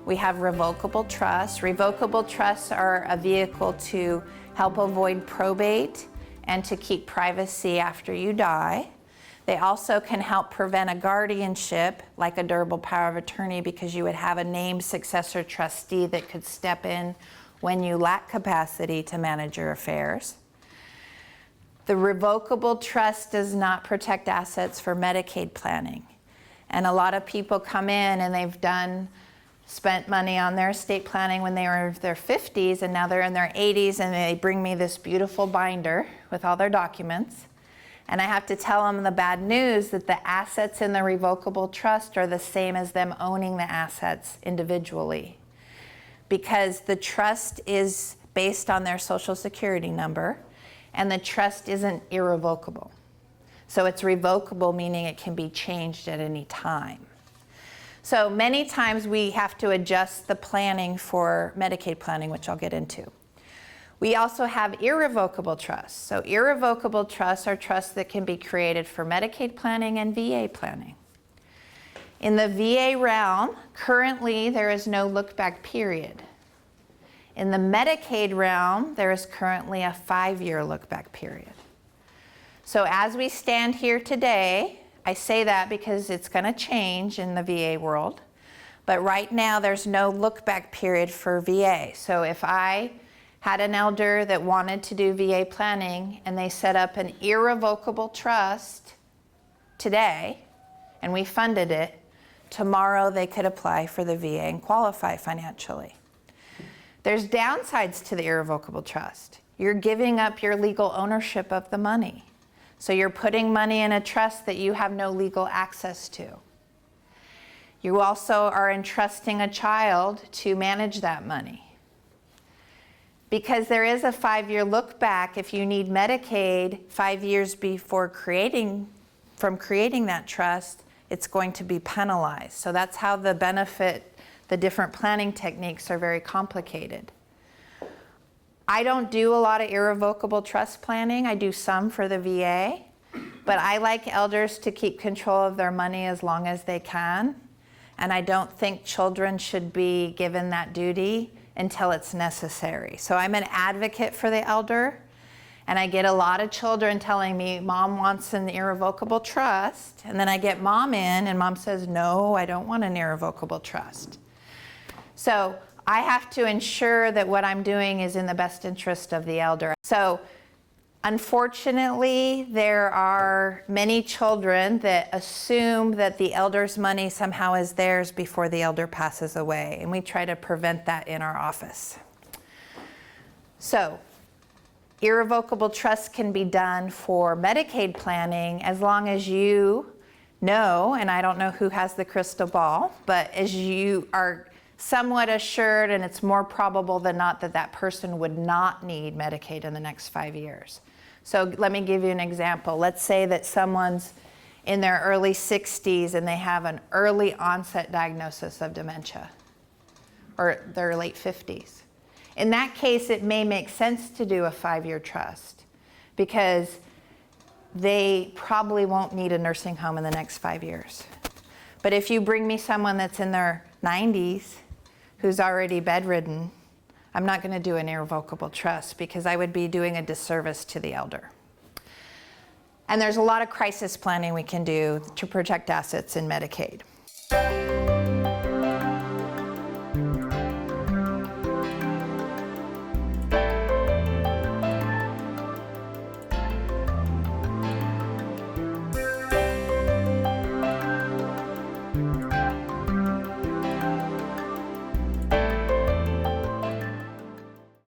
We have revocable trusts. Revocable trusts are a vehicle to help avoid probate and to keep privacy after you die. They also can help prevent a guardianship, like a durable power of attorney, because you would have a named successor trustee that could step in when you lack capacity to manage your affairs. The revocable trust does not protect assets for Medicaid planning. And a lot of people come in and they've spent money on their estate planning when they were in their 50s, and now they're in their 80s, and they bring me this beautiful binder with all their documents. And I have to tell them the bad news that the assets in the revocable trust are the same as them owning the assets individually, because the trust is based on their Social Security number, and the trust isn't irrevocable. So it's revocable, meaning it can be changed at any time. So many times we have to adjust the planning for Medicaid planning, which I'll get into. We also have irrevocable trusts. So irrevocable trusts are trusts that can be created for Medicaid planning and VA planning. In the VA realm, currently there is no look-back period. In the Medicaid realm, there is currently a 5-year look-back period. So as we stand here today, I say that because it's going to change in the VA world, but right now there's no look-back period for VA. So if I had an elder that wanted to do VA planning and they set up an irrevocable trust today and we funded it, tomorrow they could apply for the VA and qualify financially. There's downsides to the irrevocable trust. You're giving up your legal ownership of the money. So you're putting money in a trust that you have no legal access to. You also are entrusting a child to manage that money. Because there is a 5-year look back, if you need Medicaid 5 years before creating that trust, it's going to be penalized. So that's how the different planning techniques are very complicated. I don't do a lot of irrevocable trust planning. I do some for the VA, but I like elders to keep control of their money as long as they can. And I don't think children should be given that duty until it's necessary. So I'm an advocate for the elder, and I get a lot of children telling me, Mom wants an irrevocable trust, and then I get Mom in, and Mom says, no, I don't want an irrevocable trust. So I have to ensure that what I'm doing is in the best interest of the elder. So unfortunately, there are many children that assume that the elder's money somehow is theirs before the elder passes away, and we try to prevent that in our office. So irrevocable trusts can be done for Medicaid planning as long as you know, and I don't know who has the crystal ball, but as you are somewhat assured, and it's more probable than not that that person would not need Medicaid in the next 5 years. So let me give you an example. Let's say that someone's in their early 60s and they have an early onset diagnosis of dementia, or their late 50s. In that case, it may make sense to do a 5-year trust because they probably won't need a nursing home in the next 5 years. But if you bring me someone that's in their 90s who's already bedridden, I'm not going to do an irrevocable trust because I would be doing a disservice to the elder. And there's a lot of crisis planning we can do to protect assets in Medicaid.